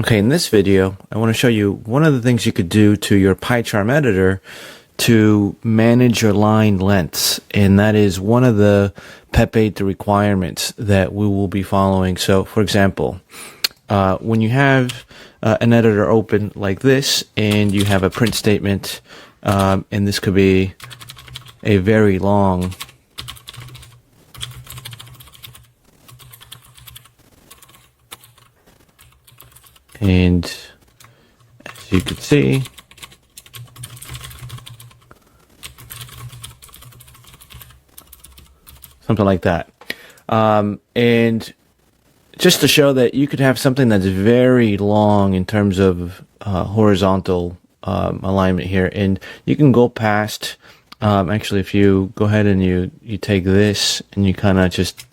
Okay, in this video, I want to show you one of the things you could do to your PyCharm editor to manage your line lengths, and that is one of the PEP 8 requirements that we will be following. So, for example, when you have an editor open like this, and you have a print statement, and this could be a very long and as you can see, something like that. And just to show that you could have something that's very long in terms of horizontal alignment here, and you can go past, actually if you go ahead and you take this and you kind of just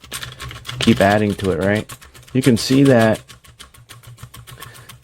keep adding to it, right? You can see that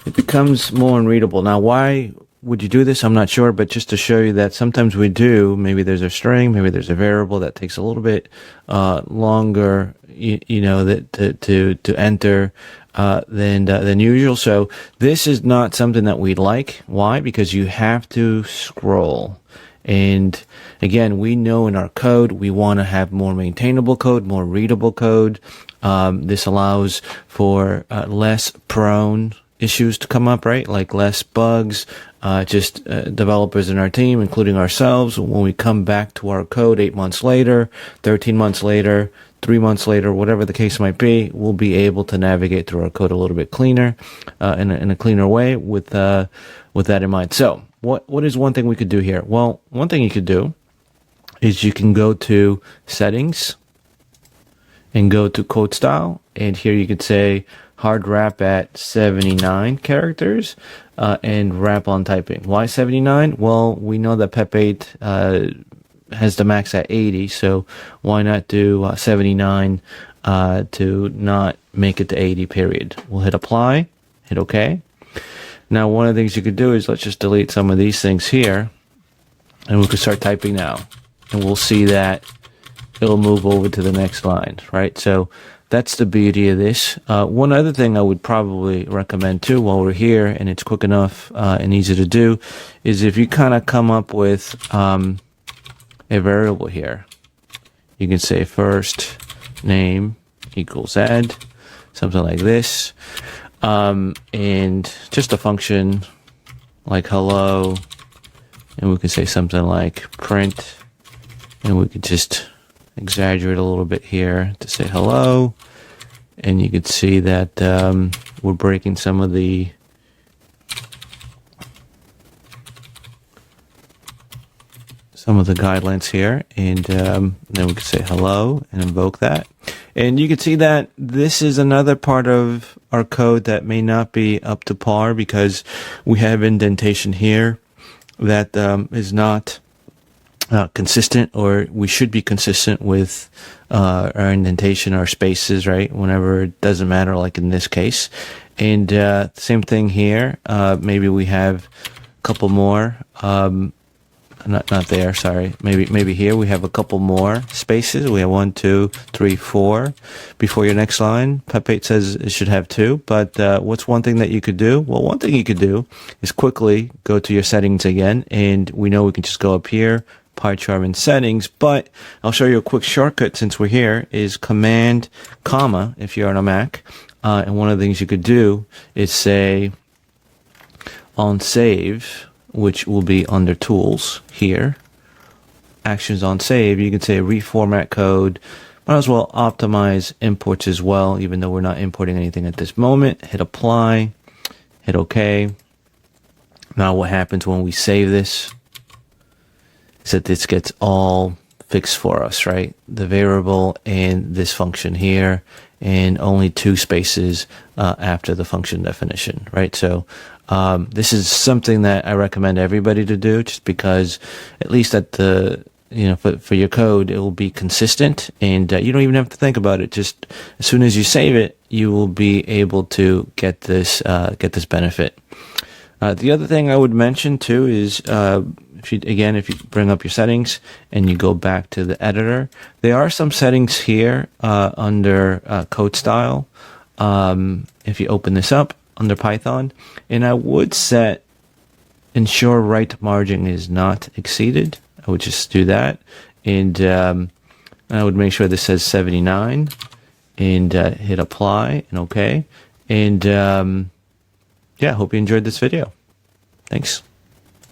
it becomes more unreadable. Now, why would you do this? I'm not sure, but just to show you that sometimes we do, maybe there's a string, maybe there's a variable that takes a little bit longer, you know, that to enter than usual. So this is not something that we like. Why? Because you have to scroll. And again, we know in our code, we want to have more maintainable code, more readable code. This allows for less prone issues to come up, right? Like less bugs, developers in our team, including ourselves, when we come back to our code 8 months later, 13 months later, 3 months later, whatever the case might be, we'll be able to navigate through our code a little bit cleaner, in a cleaner way with that in mind. So what is one thing we could do here? Well, one thing you could do is you can go to settings and go to code style, and here you could say hard wrap at 79 characters and wrap on typing. Why 79? Well, we know that PEP 8 has the max at 80, so why not do 79 to not make it to 80, period. We'll hit apply, hit OK. Now, one of the things you could do is let's just delete some of these things here, and we could start typing now. And we'll see that it'll move over to the next line, right? So that's the beauty of this. One other thing I would probably recommend too, while we're here and it's quick enough and easy to do, is if you kind of come up with a variable here. You can say first name equals add, something like this, and just a function like hello, and we can say something like print, and we could just exaggerate a little bit here to say hello, and you could see that we're breaking some of the guidelines here, and then we could say hello and invoke that. And you can see that this is another part of our code that may not be up to par because we have indentation here that is not consistent, or we should be consistent with our indentation, our spaces, right? Whenever it doesn't matter, like in this case. And same thing here. Maybe we have a couple more. Not there. Sorry. Maybe here we have a couple more spaces. We have 1, 2, 3, 4 before your next line. PEP 8 says it should have 2. But what's one thing that you could do? Well, one thing you could do is quickly go to your settings again, and we know we can just go up here, PyCharm and settings, but I'll show you a quick shortcut since we're here, is Command, comma, if you're on a Mac. And one of the things you could do is say on save, which will be under tools here, actions on save. You can say reformat code. Might as well optimize imports as well, even though we're not importing anything at this moment. Hit apply, hit OK. Now what happens when we save this is that this gets all fixed for us, right? The variable and this function here, and only 2 spaces after the function definition, right? So this is something that I recommend everybody to do, just because at least at the, you know, for your code, it will be consistent, and you don't even have to think about it. Just as soon as you save it, you will be able to get this benefit. The other thing I would mention too is if you bring up your settings and you go back to the editor, there are some settings here under code style. If you open this up, under Python, and I would set ensure right margin is not exceeded. I would just do that, and I would make sure this says 79, and hit apply and OK. And yeah, hope you enjoyed this video. Thanks.